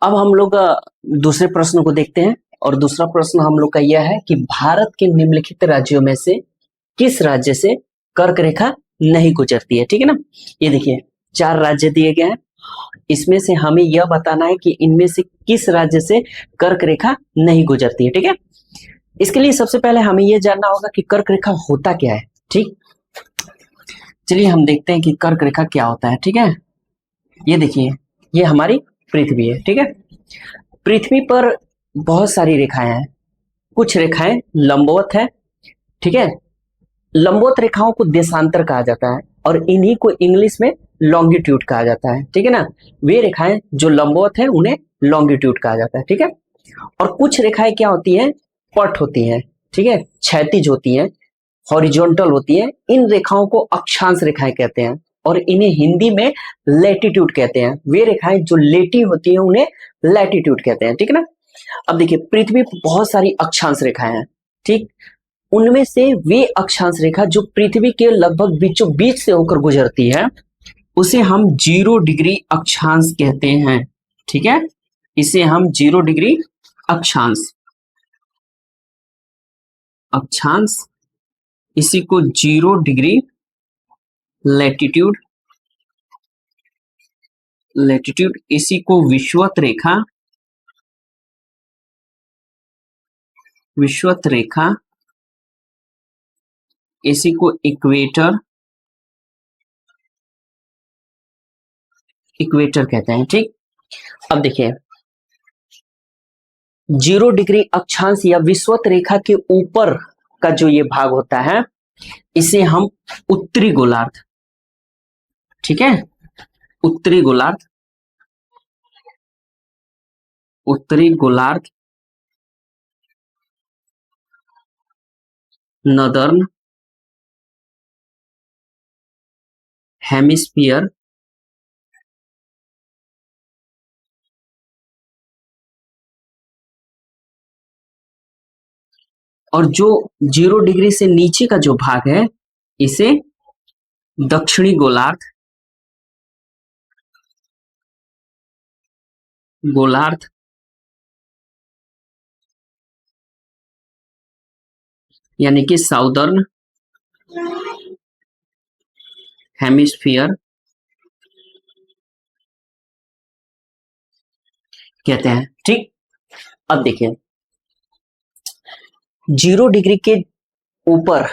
अब हम लोग दूसरे प्रश्न को देखते हैं और दूसरा प्रश्न हम लोग का यह है कि भारत के निम्नलिखित राज्यों में से किस राज्य से कर्क रेखा नहीं गुजरती है। ठीक है ना। ये देखिए 4 राज्य दिए गए हैं, इसमें से हमें यह बताना है कि इनमें से किस राज्य से कर्क रेखा नहीं गुजरती है। ठीक है। इसके लिए सबसे पहले हमें यह जानना होगा कि कर्क रेखा होता क्या है। ठीक, चलिए हम देखते हैं कि कर्क रेखा क्या होता है। ठीक है, ये देखिए ये हमारी पृथ्वी है। ठीक है, पृथ्वी पर बहुत सारी रेखाएं हैं, कुछ रेखाएं लंबवत है। ठीक है, लंबवत रेखाओं को देशांतर कहा जाता है और इन्हीं को इंग्लिश में लॉन्गिट्यूड कहा जाता है। ठीक है ना, वे रेखाएं जो लंबवत है उन्हें लॉन्गिट्यूड कहा जाता है। ठीक है, और कुछ रेखाएं क्या होती हैं, पट होती हैं। ठीक है, क्षैतिज होती हैं, हॉरिजॉन्टल होती हैं। इन रेखाओं को अक्षांश रेखाएं कहते हैं और इन्हें हिंदी में लैटिट्यूड कहते हैं। वे रेखाएं जो लेटी होती हैं उन्हें लैटिट्यूड कहते हैं। ठीक है ना। अब देखिए पृथ्वी पर बहुत सारी अक्षांश रेखाएं हैं। ठीक, उनमें से वे अक्षांश रेखा जो पृथ्वी के लगभग बीचों बीच से होकर गुजरती है उसे हम 0 डिग्री अक्षांश कहते हैं। ठीक है, इसे हम 0 डिग्री अक्षांश इसी को 0 डिग्री लैटिट्यूड इसी को विषुवत रेखा इसी को इक्वेटर कहते हैं। ठीक, अब देखिए 0 डिग्री अक्षांश या विषुवत रेखा के ऊपर का जो ये भाग होता है इसे हम उत्तरी गोलार्ध, ठीक है, उत्तरी गोलार्ध नदर्न हेमिस्फीयर और जो 0 डिग्री से नीचे का जो भाग है इसे दक्षिणी गोलार्ध यानी कि साउदर्न हेमिस्फीयर कहते हैं। ठीक, अब देखिए 0 डिग्री के ऊपर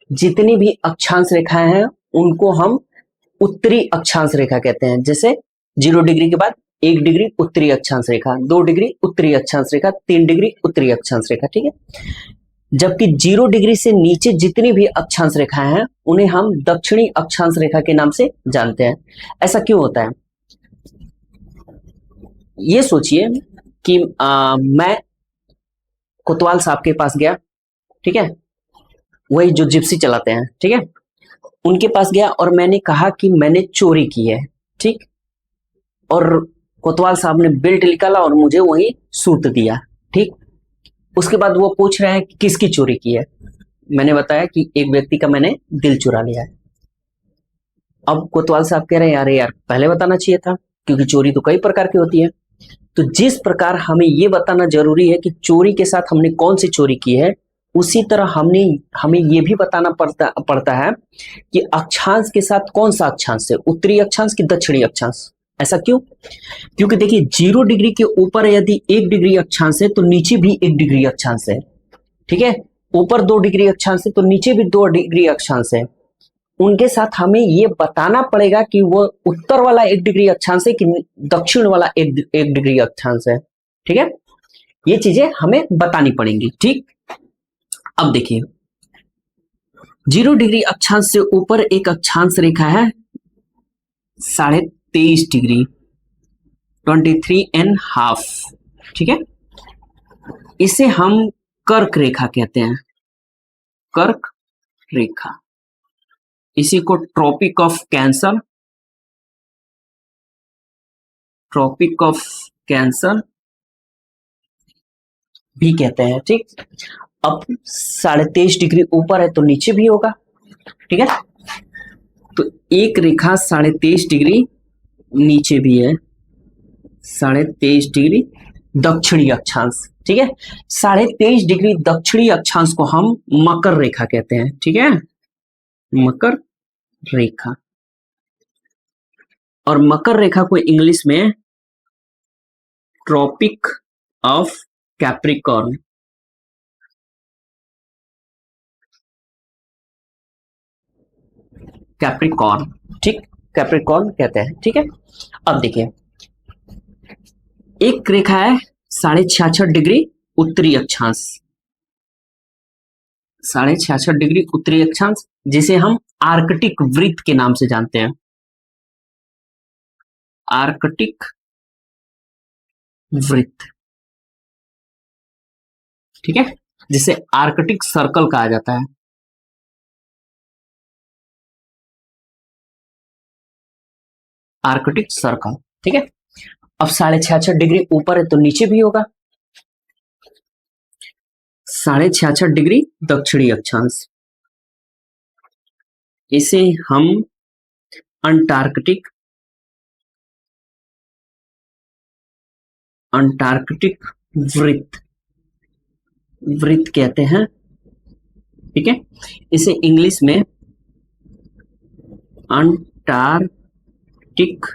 जितनी भी अक्षांश रेखाएं हैं उनको हम उत्तरी अक्षांश रेखा कहते हैं। जैसे 0 डिग्री के बाद 1 डिग्री उत्तरी अक्षांश रेखा, 2 डिग्री उत्तरी अक्षांश रेखा, 3 डिग्री उत्तरी अक्षांश रेखा। ठीक है, जबकि 0 डिग्री से नीचे जितनी भी अक्षांश रेखाएं हैं उन्हें हम दक्षिणी अक्षांश रेखा के नाम से जानते हैं। ऐसा क्यों होता है, ये सोचिए कि मैं कोतवाल साहब के पास गया। ठीक है, वही जो जिप्सी चलाते हैं। ठीक है, उनके पास गया और मैंने कहा कि मैंने चोरी की है। ठीक, और कोतवाल साहब ने बेल्ट निकाला और मुझे वही सूत दिया। ठीक, उसके बाद वो पूछ रहे हैं कि किसकी चोरी की है। मैंने बताया कि एक व्यक्ति का मैंने दिल चुरा लिया है। अब कोतवाल साहब कह रहे हैं अरे यार पहले बताना चाहिए था, क्योंकि चोरी तो कई प्रकार की होती है। तो जिस प्रकार हमें ये बताना जरूरी है कि चोरी के साथ हमने कौन सी चोरी की है, उसी तरह हमें ये भी बताना पड़ता है कि अक्षांश के साथ कौन सा अक्षांश है, उत्तरी अक्षांश की दक्षिणी अक्षांश। ऐसा क्यों, क्योंकि देखिए 0 डिग्री के ऊपर यदि 1 डिग्री अक्षांश है तो नीचे भी 1 डिग्री अक्षांश है। ठीक है, ऊपर 2 डिग्री अक्षांश है तो नीचे भी 2 डिग्री अक्षांश है। उनके साथ हमें ये बताना पड़ेगा कि वो उत्तर वाला 1 डिग्री अक्षांश है कि दक्षिण वाला 1 डिग्री अक्षांश है। ठीक है, ये चीजें हमें बतानी पड़ेंगी। ठीक, अब देखिए 0 डिग्री अक्षांश से ऊपर एक अक्षांश रेखा है 23.5 डिग्री 23.5। ठीक है, इसे हम कर्क रेखा कहते हैं, कर्क रेखा। इसी को ट्रॉपिक ऑफ कैंसर भी कहते हैं। ठीक, अब 23.5 डिग्री ऊपर है तो नीचे भी होगा। ठीक है, तो एक रेखा 23.5 डिग्री नीचे भी है, 23.5 डिग्री दक्षिणी अक्षांश, ठीक है। 23.5 डिग्री दक्षिणी अक्षांश को हम मकर रेखा कहते हैं, ठीक है, मकर रेखा। और मकर रेखा को इंग्लिश में ट्रॉपिक ऑफ कैप्रिकॉर्न, कैप्रिकॉर्न, ठीक, कैप्रिकॉर्न कहते हैं, ठीक है। अब देखिए, एक रेखा है 66.5 डिग्री उत्तरी अक्षांश, 66.5 डिग्री उत्तरी अक्षांश, जिसे हम आर्कटिक वृत्त के नाम से जानते हैं, आर्कटिक वृत्त, ठीक है, जिसे आर्कटिक सर्कल कहा जाता है। आर्कटिक सर्कल, ठीक है। अब 66.5 डिग्री ऊपर है तो नीचे भी होगा, 66.5 डिग्री दक्षिणी अक्षांश, इसे हम अंटार्कटिक वृत्त कहते हैं, ठीक है। इसे इंग्लिश में अंटार्कटिक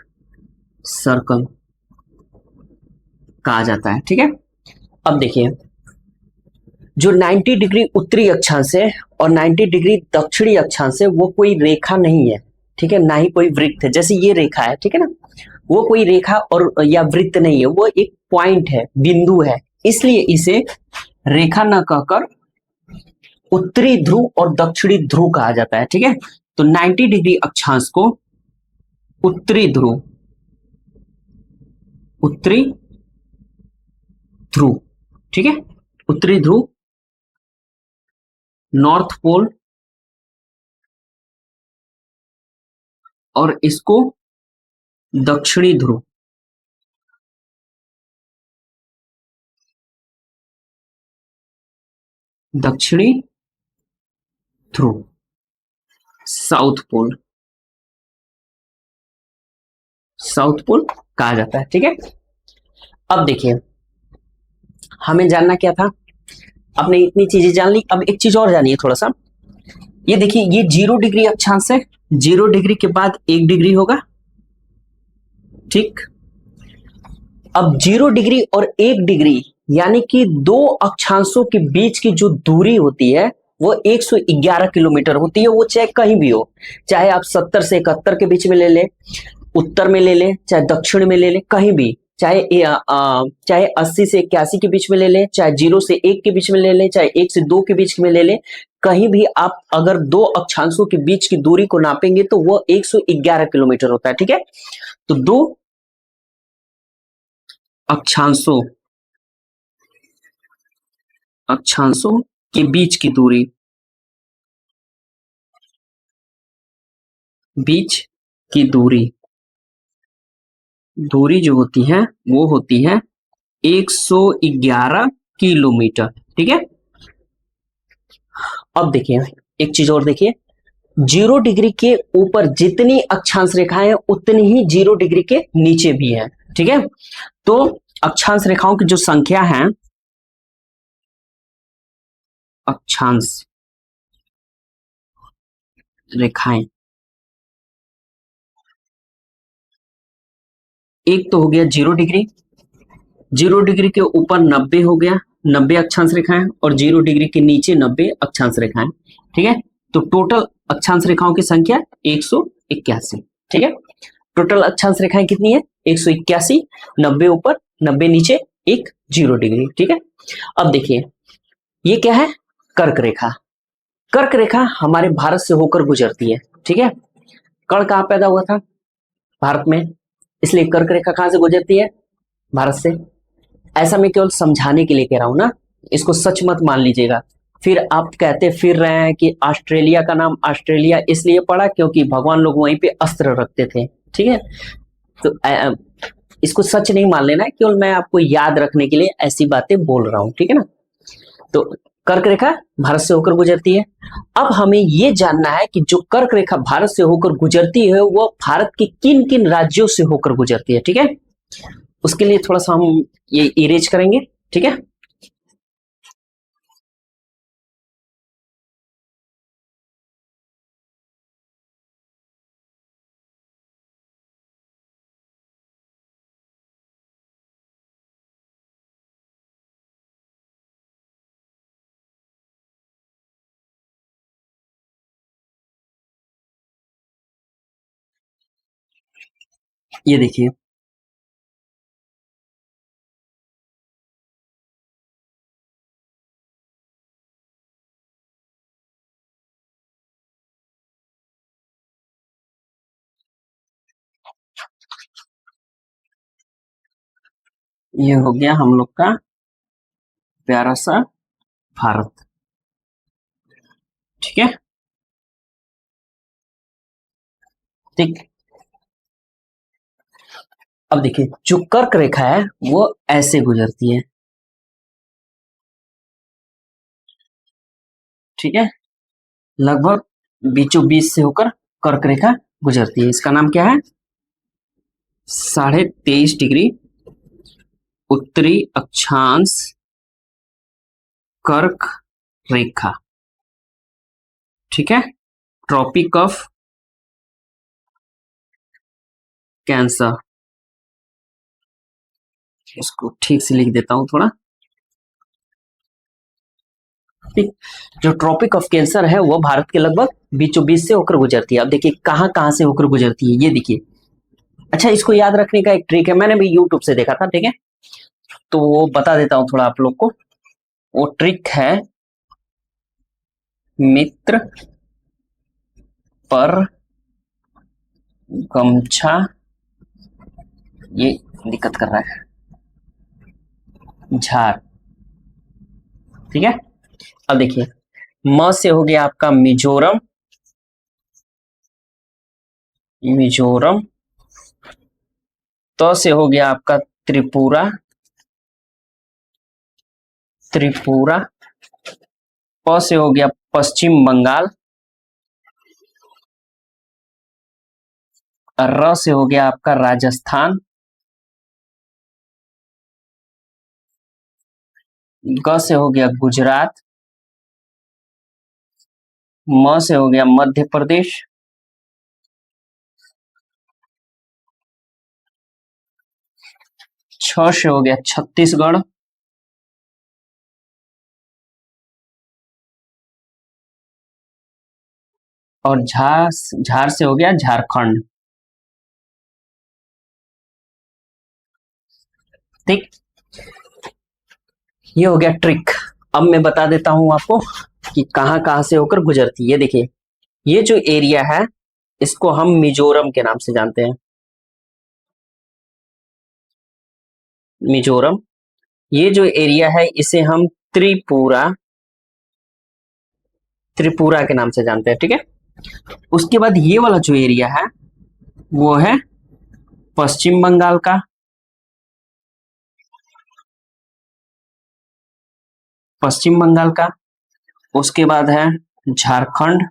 सर्कल कहा जाता है, ठीक है। अब देखिए, जो 90 डिग्री उत्तरी अक्षांश है और 90 डिग्री दक्षिणी अक्षांश है, वो कोई रेखा नहीं है, ठीक है, ना ही कोई वृत्त है। जैसे ये रेखा है, ठीक है ना, वो कोई रेखा और या वृत्त नहीं है, वो एक पॉइंट है, बिंदु है, इसलिए इसे रेखा न कहकर उत्तरी ध्रुव और दक्षिणी ध्रुव कहा जाता है, ठीक है। तो 90 डिग्री अक्षांश को उत्तरी ध्रुव, उत्तरी ध्रुव, ठीक है, उत्तरी ध्रुव, नॉर्थ पोल, और इसको दक्षिणी ध्रुव, दक्षिणी ध्रुव, साउथ पोल, साउथ पोल कहा जाता है, ठीक है। अब देखिए, हमें जानना क्या था, आपने इतनी चीजें जान ली, अब एक चीज और जानिए थोड़ा सा। ये देखिए, ये 0 डिग्री अक्षांश है, 0 डिग्री के बाद 1 डिग्री होगा, ठीक। अब 0 डिग्री और 1 डिग्री यानी कि दो अक्षांशों के बीच की जो दूरी होती है वो 111 किलोमीटर होती है। वो चाहे कहीं भी हो, चाहे आप 70 से 71 के बीच में ले लें, उत्तर में ले लें, चाहे दक्षिण में ले लें, कहीं भी, चाहे 80 से 81 के बीच में ले लें, चाहे 0 से 1 के बीच में ले लें, चाहे 1 से 2 के बीच में ले लें, कहीं भी आप अगर दो अक्षांशों के बीच की दूरी को नापेंगे तो वो 111 किलोमीटर होता है, ठीक है। तो दो अक्षांशों के बीच की दूरी, दूरी जो होती है वो होती है 111 किलोमीटर, ठीक है। अब देखिए, एक चीज और देखिए, 0 डिग्री के ऊपर जितनी अक्षांश रेखाएं हैं उतनी ही 0 डिग्री के नीचे भी है, ठीक है। तो अक्षांश रेखाओं की जो संख्या है, अक्षांश रेखाएं, एक तो हो गया 0 डिग्री, 0 डिग्री के ऊपर 90 हो गया, 90 अक्षांश रेखाएं, और 0 डिग्री के नीचे 90 अक्षांश रेखाएं, ठीक है। तो टोटल अक्षांश रेखाओं की संख्या 181, ठीक है। टोटल अक्षांश रेखाएं कितनी है? 181, 90 ऊपर 90 नीचे, एक 0 डिग्री, ठीक है। अब देखिए, ये क्या है? कर्क रेखा। कर्क रेखा हमारे भारत से होकर गुजरती है, ठीक है। कर्ण कहाँ पैदा हुआ था? भारत में, इसलिए कर्क रेखा कहां से गुजरती है? भारत से। ऐसा मैं केवल समझाने के लिए कह रहा हूं ना, इसको सच मत मान लीजिएगा। फिर आप कहते फिर रहे हैं कि ऑस्ट्रेलिया का नाम ऑस्ट्रेलिया इसलिए पड़ा क्योंकि भगवान लोग वहीं पे अस्त्र रखते थे, ठीक है। तो इसको सच नहीं मान लेना है, केवल मैं आपको याद रखने के लिए ऐसी बातें बोल रहा हूं, ठीक है ना। तो कर्क रेखा भारत से होकर गुजरती है। अब हमें यह जानना है कि जो कर्क रेखा भारत से होकर गुजरती है वो भारत के किन किन राज्यों से होकर गुजरती है, ठीक है। उसके लिए थोड़ा सा हम ये इरेज करेंगे, ठीक है। ये देखिए, ये हो गया हम लोग का प्यारा सा भारत, ठीक है। ठीक, अब देखिए जो कर्क रेखा है वो ऐसे गुजरती है, ठीक है। लगभग बीचों बीच से होकर कर्क रेखा गुजरती है। इसका नाम क्या है? 23.5 डिग्री उत्तरी अक्षांश कर्क रेखा, ठीक है। ट्रॉपिक ऑफ कैंसर, इसको ठीक से लिख देता हूं थोड़ा, ठीक। जो ट्रॉपिक ऑफ कैंसर है वो भारत के लगभग बीचों बीच से होकर गुजरती है। अब देखिए कहां कहां से होकर गुजरती है, ये देखिए। अच्छा, इसको याद रखने का एक ट्रिक है, मैंने भी यूट्यूब से देखा था, ठीक है। तो वो बता देता हूं थोड़ा आप लोग को। वो ट्रिक है मित्र पर गमछा, ये दिक्कत कर रहा है, झार, ठीक है। अब देखिए, म से हो गया आपका मिजोरम, मिजोरम। त से हो गया आपका त्रिपुरा, त्रिपुरा। प से हो गया पश्चिम बंगाल। र से हो गया आपका राजस्थान। ग से हो गया गुजरात। म से हो गया मध्य प्रदेश। छ से हो गया छत्तीसगढ़। और झार से हो गया झारखंड, ठीक। ये हो गया ट्रिक। अब मैं बता देता हूं आपको कि कहां कहां से होकर गुजरती है। ये देखिए, ये जो एरिया है इसको हम मिजोरम के नाम से जानते हैं, मिजोरम। ये जो एरिया है इसे हम त्रिपुरा, त्रिपुरा के नाम से जानते हैं, ठीक है। उसके बाद ये वाला जो एरिया है वो है पश्चिम बंगाल का। पश्चिम बंगाल का। उसके बाद है झारखंड,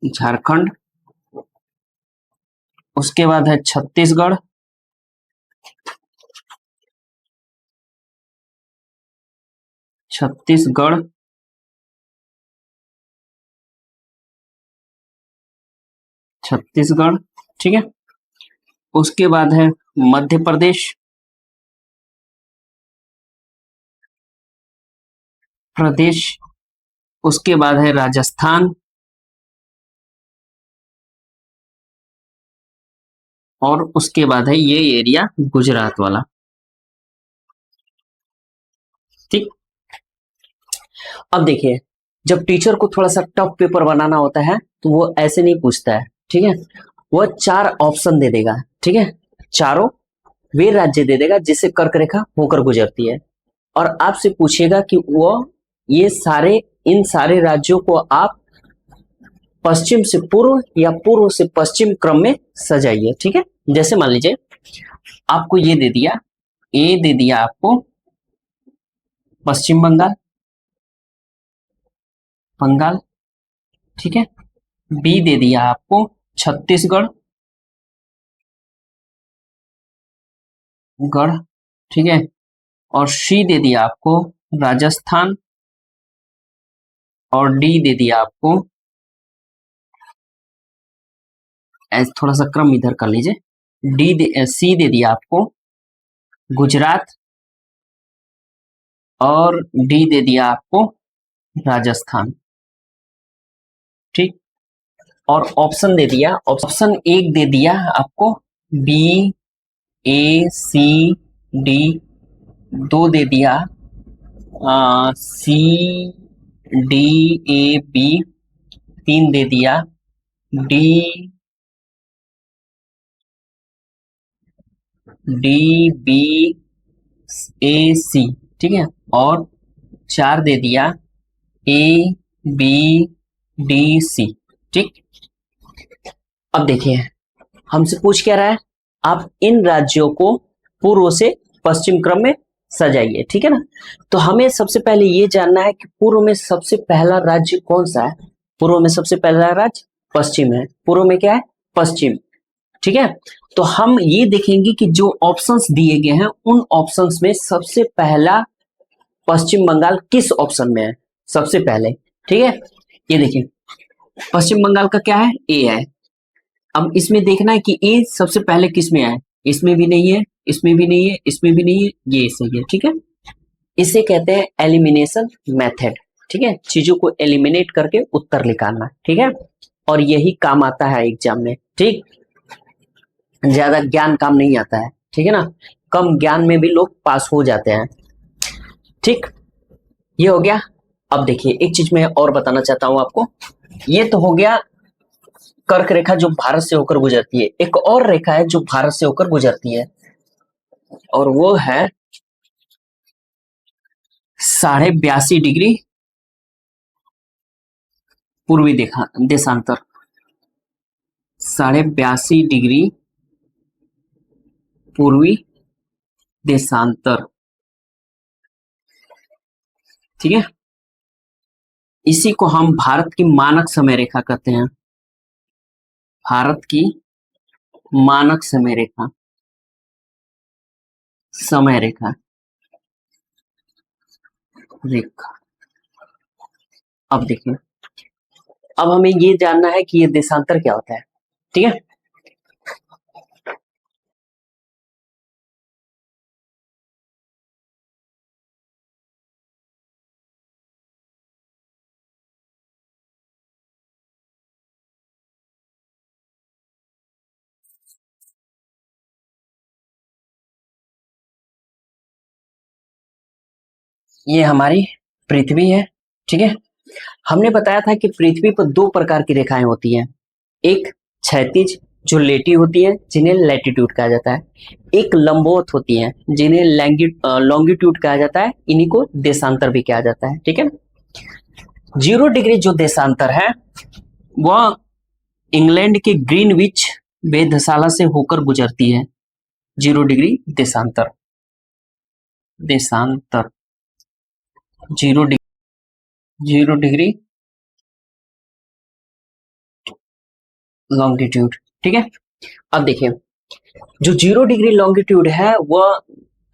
झारखंड। उसके बाद है छत्तीसगढ़, छत्तीसगढ़। छत्तीसगढ़, ठीक है। उसके बाद है मध्य प्रदेश, प्रदेश। उसके बाद है राजस्थान। और उसके बाद है ये एरिया गुजरात वाला, ठीक। अब देखिए, जब टीचर को थोड़ा सा टफ पेपर बनाना होता है तो वो ऐसे नहीं पूछता है, ठीक है। वो 4 ऑप्शन दे देगा, ठीक है। चारों वे राज्य दे देगा जिससे कर्क रेखा होकर गुजरती है, और आपसे पूछेगा कि वो ये सारे, इन सारे राज्यों को आप पश्चिम से पूर्व या पूर्व से पश्चिम क्रम में सजाइए, ठीक है। जैसे मान लीजिए आपको ये दे दिया, ए दे दिया आपको पश्चिम बंगाल, बंगाल, ठीक है। बी दे दिया आपको छत्तीसगढ़, गढ़, ठीक है, और सी दे दिया आपको राजस्थान, और डी दे दिया आपको, थोड़ा सा क्रम इधर कर लीजिए, सी दे दिया आपको गुजरात, और डी दे दिया आपको राजस्थान, ठीक। और ऑप्शन दे दिया, ऑप्शन एक दे दिया आपको बी ए सी डी, दो दे दिया सी डी ए बी, तीन दे दिया डी बी ए सी, ठीक है, और चार दे दिया ए बी डी सी, ठीक। अब देखिए हमसे पूछ क्या रहा है, आप इन राज्यों को पूर्व से पश्चिम क्रम में सजाइए, ठीक है ना। तो हमें सबसे पहले ये जानना है कि पूर्व में सबसे पहला राज्य कौन सा है। पूर्व में सबसे पहला राज्य पश्चिम है, पूर्व में क्या है, पश्चिम, ठीक है। तो हम ये देखेंगे कि जो ऑप्शंस दिए गए हैं उन ऑप्शंस में सबसे पहला पश्चिम बंगाल किस ऑप्शन में है, सबसे पहले, ठीक है। ये देखिए पश्चिम बंगाल का क्या है, ए है। अब इसमें देखना है कि ए सबसे पहले किस में आए, इसमें भी नहीं है, इसमें भी नहीं है, इसमें भी नहीं है, ये सही है, ठीक है। इसे कहते हैं एलिमिनेशन मेथड, ठीक है, चीजों को एलिमिनेट करके उत्तर निकालना, ठीक है। और यही काम आता है एग्जाम में, ठीक, ज्यादा ज्ञान काम नहीं आता है, ठीक है ना, कम ज्ञान में भी लोग पास हो जाते हैं, ठीक। ये हो गया। अब देखिए एक चीज मैं और बताना चाहता हूं आपको, ये तो हो गया कर्क रेखा जो भारत से होकर गुजरती है। एक और रेखा है जो भारत से होकर गुजरती है, और वो है 82.5 डिग्री पूर्वी देशांतर, 82.5 डिग्री पूर्वी देशांतर, ठीक है। इसी को हम भारत की मानक समय रेखा कहते हैं, भारत की मानक समय रेखा, समय रेखा रेखा। अब देखिए, अब हमें ये जानना है कि ये देशांतर क्या होता है, ठीक है। ये हमारी पृथ्वी है, ठीक है। हमने बताया था कि पृथ्वी पर दो प्रकार की रेखाएं होती हैं, एक क्षैतिज जो लेटी होती है जिन्हें लैटिट्यूड कहा जाता है, एक लंबवत होती है जिन्हें लॉन्गिट्यूड कहा जाता है, इन्हीं को देशांतर भी कहा जाता है, ठीक है। 0 डिग्री जो देशांतर है वह इंग्लैंड के ग्रीनविच वेधशाला से होकर गुजरती है। 0 डिग्री देशांतर, देशांतर 0 डिग्री लॉन्गिट्यूड, ठीक है। अब देखिए जो 0 डिग्री लॉन्गिट्यूड है वह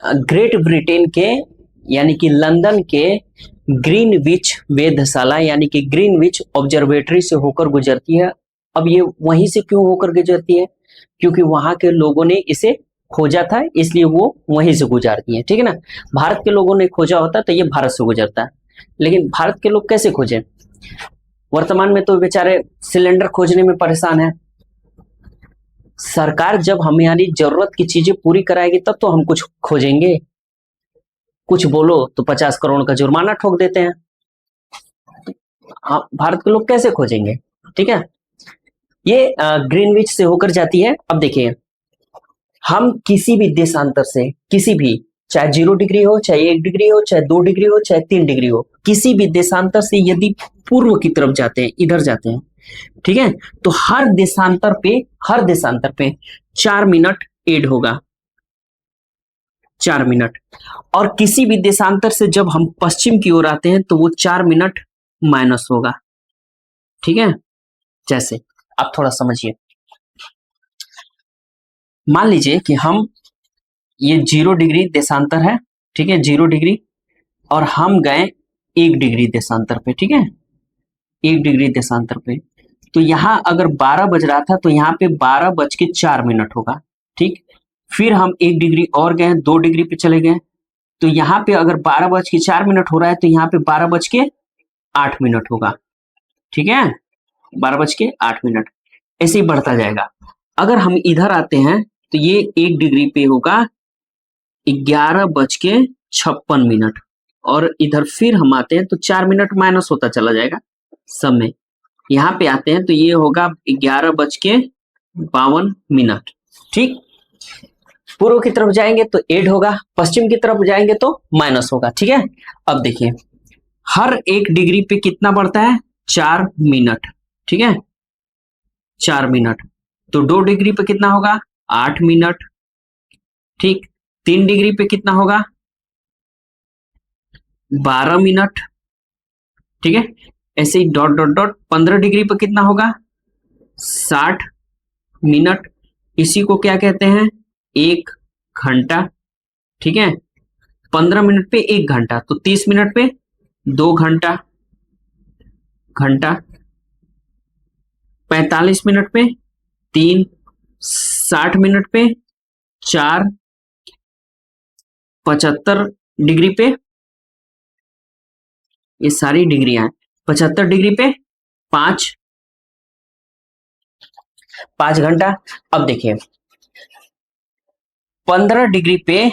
ग्रेट ब्रिटेन के यानी कि लंदन के ग्रीनविच वेधशाला यानी कि ग्रीनविच ऑब्जर्वेटरी से होकर गुजरती है। अब ये वहीं से क्यों होकर गुजरती है, क्योंकि वहां के लोगों ने इसे खोजा था, इसलिए वो वहीं से गुजरती है, ठीक है ना। भारत के लोगों ने खोजा होता तो ये भारत से गुजरता है, लेकिन भारत के लोग कैसे खोजे, वर्तमान में तो बेचारे सिलेंडर खोजने में परेशान है। सरकार जब हमारी जरूरत की चीजें पूरी कराएगी तब तो हम कुछ खोजेंगे, कुछ बोलो तो 50 करोड़ का जुर्माना ठोक देते हैं। भारत के लोग कैसे खोजेंगे, ठीक है। ये ग्रीनविच से होकर जाती है। अब देखिए हम किसी भी देशांतर से, किसी भी, चाहे 0 डिग्री हो, चाहे 1 डिग्री हो, चाहे 2 डिग्री हो, चाहे 3 डिग्री हो, किसी भी देशांतर से यदि पूर्व की तरफ जाते हैं, इधर जाते हैं, ठीक है, तो हर देशांतर पे 4 मिनट ऐड होगा, 4 मिनट। और किसी भी देशांतर से जब हम पश्चिम की ओर आते हैं तो वो 4 मिनट माइनस होगा, ठीक है। जैसे आप थोड़ा समझिए, मान लीजिए कि हम ये 0 डिग्री देशांतर है, ठीक है, 0 डिग्री, और हम गए 1 डिग्री देशांतर पे, ठीक है, 1 डिग्री देशांतर पे। तो यहाँ अगर 12 बज रहा था तो यहाँ पे 12:04 होगा, ठीक। फिर हम 1 डिग्री और गए, 2 डिग्री पे चले गए, तो यहाँ पे अगर 12:04 हो रहा है तो यहाँ पे 12:08 होगा, ठीक है, 12:08, ऐसे ही बढ़ता जाएगा। अगर हम इधर आते हैं तो ये 1 डिग्री पे होगा 11:56, और इधर फिर हम आते हैं तो 4 मिनट माइनस होता चला जाएगा समय। यहाँ पे आते हैं तो ये होगा 11:52, ठीक। पूर्व की तरफ जाएंगे तो ऐड होगा, पश्चिम की तरफ जाएंगे तो माइनस होगा, ठीक है। अब देखिए हर 1 डिग्री पे कितना बढ़ता है, 4 मिनट, ठीक है, 4 मिनट। तो 2 डिग्री पे कितना होगा, 8 मिनट, ठीक। 3 डिग्री पे कितना होगा, 12 मिनट, ठीक है। ऐसे ही डॉट डॉट डॉट 15 डिग्री पे कितना होगा, 60 मिनट। इसी को क्या कहते हैं, 1 घंटा, ठीक है। 15 मिनट पे 1 घंटा, तो 30 मिनट पे 2 घंटा, घंटा। 45 मिनट पे 3, 60 मिनट पे 4, 75 डिग्री पे, ये सारी डिग्रियां हैं, 75 डिग्री पे 5, 5 घंटा। अब देखिए 15 डिग्री पे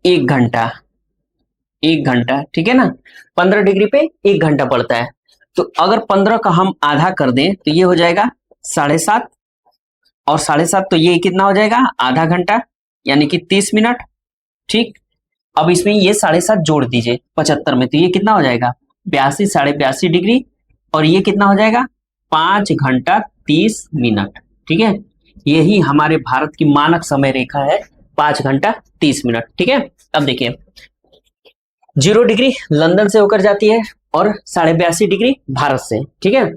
1 घंटा, 1 घंटा, ठीक है ना, 15 डिग्री पे 1 घंटा पड़ता है। तो अगर 15 का हम आधा कर दें तो ये हो जाएगा 7.5, और 7.5 तो ये कितना हो जाएगा, आधा घंटा, यानी कि 30 मिनट, ठीक। अब इसमें ये 7.5 जोड़ दीजिए 75 में, तो ये कितना हो जाएगा, 82, 82.5 डिग्री, और ये कितना हो जाएगा, 5 घंटा 30 मिनट, ठीक है। यही हमारे भारत की मानक समय रेखा है, 5 घंटा 30 मिनट, ठीक है। अब देखिए 0 डिग्री लंदन से होकर जाती है और 82.5 डिग्री भारत से, ठीक है।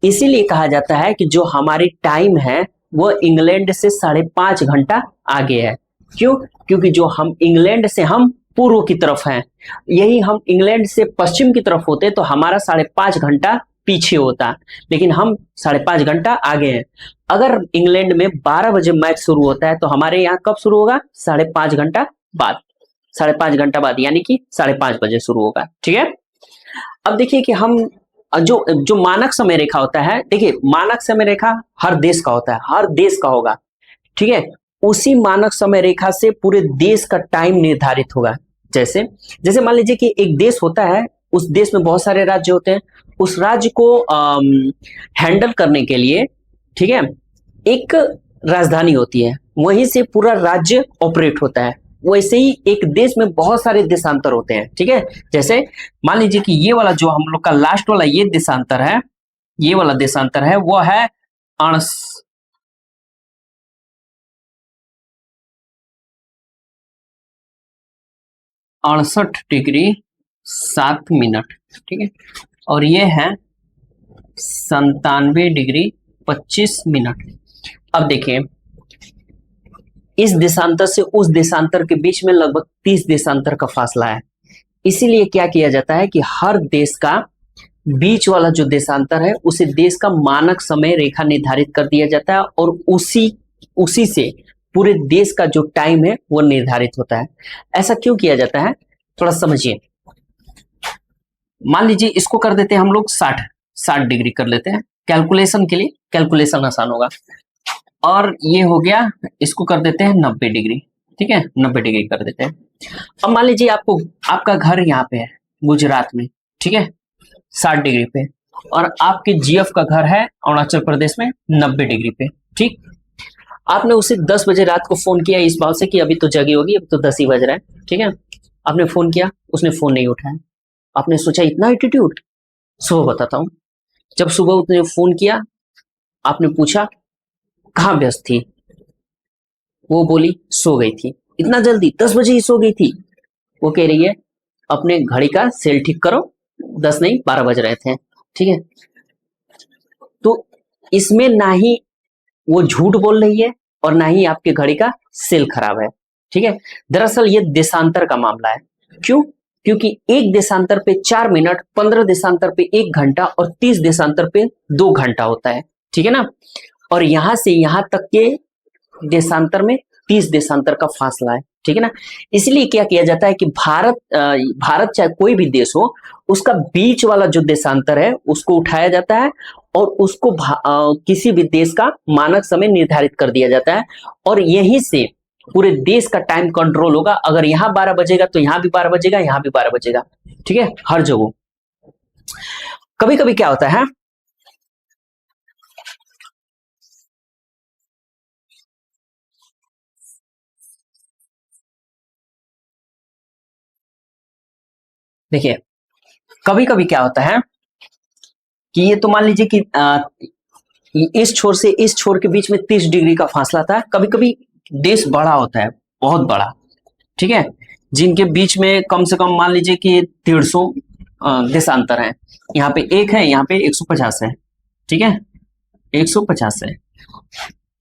इसीलिए कहा जाता है कि जो हमारी टाइम है वो इंग्लैंड से 5.5 घंटा आगे है। क्यों? क्योंकि जो हम इंग्लैंड से हम पूर्व की तरफ हैं, यही हम इंग्लैंड से पश्चिम की तरफ होते तो हमारा 5.5 घंटा पीछे होता, लेकिन हम 5.5 घंटा आगे हैं। अगर इंग्लैंड में 12 बजे मैच शुरू होता है तो हमारे यहाँ कब शुरू होगा, 5.5 घंटा बाद, 5.5 घंटा बाद, यानी कि 5:30 बजे शुरू होगा, ठीक है। अब देखिए कि हम जो जो मानक समय रेखा होता है, देखिए मानक समय रेखा हर देश का होता है, हर देश का होगा, ठीक है। उसी मानक समय रेखा से पूरे देश का टाइम निर्धारित होगा। जैसे जैसे मान लीजिए कि एक देश होता है, उस देश में बहुत सारे राज्य होते हैं, उस राज्य को हैंडल करने के लिए, ठीक है, एक राजधानी होती है, वहीं से पूरा राज्य ऑपरेट होता है। वैसे ही एक देश में बहुत सारे देशांतर होते हैं, ठीक है। जैसे मान लीजिए कि ये वाला जो हम लोग का लास्ट वाला ये देशांतर है, ये वाला देशांतर है, वो है 68 डिग्री 7 मिनट, ठीक है, और ये है 97 डिग्री 25 मिनट। अब देखिए इस देशांतर से उस देशांतर के बीच में लगभग 30 देशांतर का फासला है। इसीलिए क्या किया जाता है कि हर देश का बीच वाला जो देशांतर है उसे देश का मानक समय रेखा निर्धारित कर दिया जाता है, और उसी से पूरे देश का जो टाइम है वो निर्धारित होता है। ऐसा क्यों किया जाता है, थोड़ा समझिए। मान लीजिए इसको कर देते हैं हम लोग 60 डिग्री कर लेते हैं कैलकुलेशन के लिए, कैलकुलेशन आसान होगा। और ये हो गया, इसको कर देते हैं 90 डिग्री, ठीक है, 90 डिग्री कर देते हैं। अब मान लीजिए आपको आपका घर यहाँ पे है गुजरात में, ठीक है, 60 डिग्री पे, और आपके जीएफ का घर है अरुणाचल प्रदेश में 90 डिग्री पे, ठीक। आपने उसे 10 बजे रात को फोन किया इस बात से कि अभी तो जगी होगी, अब तो 10 ही बज रहा है, ठीक है। आपने फोन किया, उसने फोन नहीं उठाया, आपने सोचा इतना एटीट्यूड, सुबह बताता हूँ। जब सुबह उसने फोन किया, आपने पूछा कहाँ व्यस्त थी, वो बोली सो गई थी। इतना जल्दी 10 बजे ही सो गई थी? वो कह रही है अपने घड़ी का सेल ठीक करो, 10 नहीं 12 बज रहे थे, ठीक है। तो इसमें ना ही वो झूठ बोल रही है और ना ही आपके घड़ी का सेल खराब है, ठीक है। दरअसल ये देशांतर का मामला है। क्यों? क्योंकि एक देशांतर पे 4 मिनट, 15 देशांतर पे 1 घंटा और 30 देशांतर पे 2 घंटा होता है, ठीक है ना। और यहां से यहां तक के देशांतर में 30 देशांतर का फासला है, ठीक है ना। इसलिए क्या किया जाता है कि भारत चाहे कोई भी देश हो, उसका बीच वाला जो देशांतर है उसको उठाया जाता है और उसको किसी भी देश का मानक समय निर्धारित कर दिया जाता है और यहीं से पूरे देश का टाइम कंट्रोल होगा। अगर यहाँ 12 बजेगा तो यहाँ भी 12 बजेगा, यहाँ भी 12 बजेगा, ठीक है, हर जगह। कभी कभी क्या होता है, देखिए कभी कभी क्या होता है कि ये तो मान लीजिए कि इस छोर से इस छोर के बीच में 30 डिग्री का फासला था। कभी कभी देश बड़ा होता है, बहुत बड़ा, ठीक है, जिनके बीच में कम से कम मान लीजिए कि 150 देशांतर है। यहाँ पे 1 है, यहाँ पे 150 है, ठीक है, 150 है,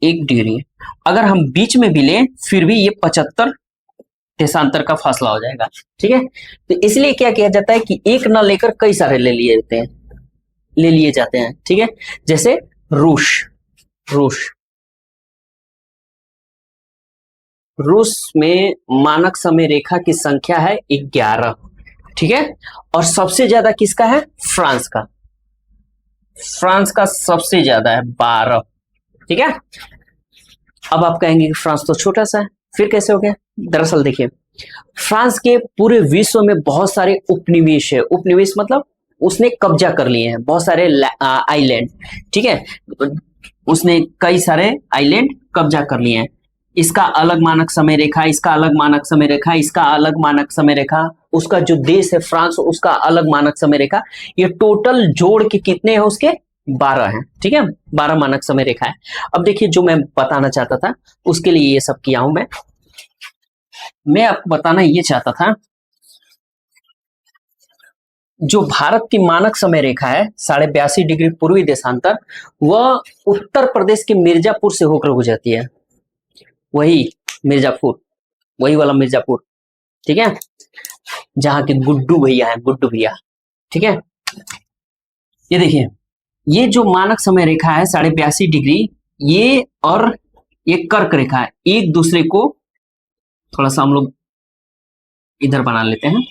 1 डिग्री। अगर हम बीच में भी लें फिर भी ये 75 देशांतर का फासला हो जाएगा, ठीक है। तो इसलिए क्या किया जाता है कि एक न लेकर कई सारे ले लिए जाते हैं, ठीक है। जैसे रूस रूस रूस में मानक समय रेखा की संख्या है 11, ठीक है। और सबसे ज्यादा किसका है? फ्रांस का सबसे ज्यादा है 12, ठीक है। अब आप कहेंगे कि फ्रांस तो छोटा सा है, फिर कैसे हो गया? दरअसल देखिए, फ्रांस के पूरे विश्व में बहुत सारे उपनिवेश है। उपनिवेश मतलब उसने कब्जा कर लिए हैं बहुत सारे आइलैंड, ठीक है। उसने कई सारे आइलैंड कब्जा कर लिए हैं। इसका अलग मानक समय रेखा, इसका अलग मानक समय रेखा, इसका अलग मानक समय रेखा, उसका जो देश है फ्रांस उसका अलग मानक समय रेखा। ये टोटल जोड़ के कितने हैं उसके? 12 हैं, ठीक है, 12 मानक समय रेखा है। अब देखिए जो मैं बताना चाहता था उसके लिए ये सब किया हूं मैं आपको बताना ये चाहता था, जो भारत की मानक समय रेखा है 82.5 डिग्री पूर्वी देशांतर, वह उत्तर प्रदेश के मिर्जापुर से होकर गुजरती है। वही मिर्जापुर, वही वाला मिर्जापुर, ठीक है, जहां के गुड्डू भैया हैं, गुड्डू भैया, ठीक है। ये देखिए, ये जो मानक समय रेखा है 82.5 डिग्री, ये और ये कर्क रेखा है, एक दूसरे को थोड़ा सा हम लोग इधर बना लेते हैं,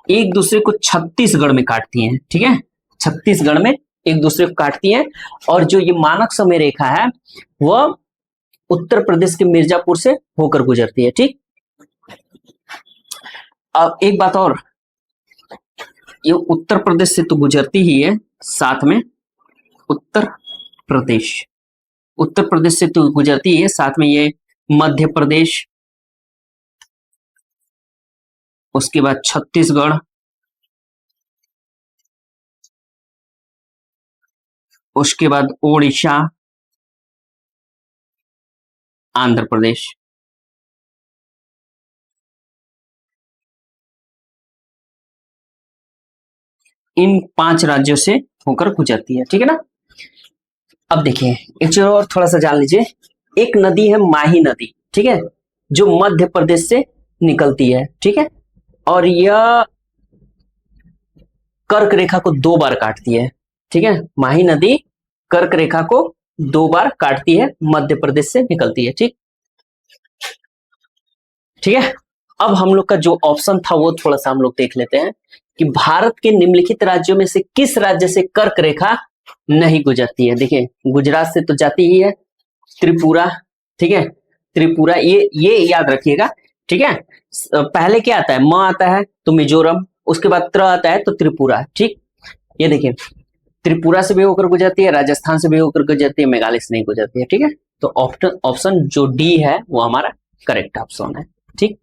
एक दूसरे को छत्तीसगढ़ में काटती हैं, ठीक है, छत्तीसगढ़ में एक दूसरे को काटती हैं। और जो ये मानक समय रेखा है वह उत्तर प्रदेश के मिर्जापुर से होकर गुजरती है, ठीक। अब एक बात और, ये उत्तर प्रदेश से तो गुजरती ही है, साथ में उत्तर प्रदेश उत्तर प्रदेश से तो गुजरती है, साथ में ये मध्य प्रदेश, उसके बाद छत्तीसगढ़, उसके बाद ओडिशा, आंध्र प्रदेश। इन 5 राज्यों से होकर गुजरती है, ठीक है ना। अब देखिए एक चीज और थोड़ा सा जान लीजिए, एक नदी है माही नदी, ठीक है, जो मध्य प्रदेश से निकलती है, ठीक है, और यह कर्क रेखा को 2 बार काटती है, ठीक है। माही नदी कर्क रेखा को 2 बार काटती है, मध्य प्रदेश से निकलती है, ठीक, ठीक है। अब हम लोग का जो ऑप्शन था वो थोड़ा सा हम लोग देख लेते हैं कि भारत के निम्नलिखित राज्यों में से किस राज्य से कर्क रेखा नहीं गुजरती है। देखिए गुजरात से तो जाती ही है, त्रिपुरा, ठीक है, त्रिपुरा, ये याद रखिएगा, ठीक है। पहले क्या आता है? म आता है तो मिजोरम, उसके बाद त्र आता है तो त्रिपुरा, ठीक। ये देखिए त्रिपुरा से भी होकर गुजरती है, राजस्थान से भी होकर गुजरती है, मेघालय से नहीं गुजरती है, ठीक है। तो ऑप्शन जो डी है वो हमारा करेक्ट ऑप्शन है, ठीक।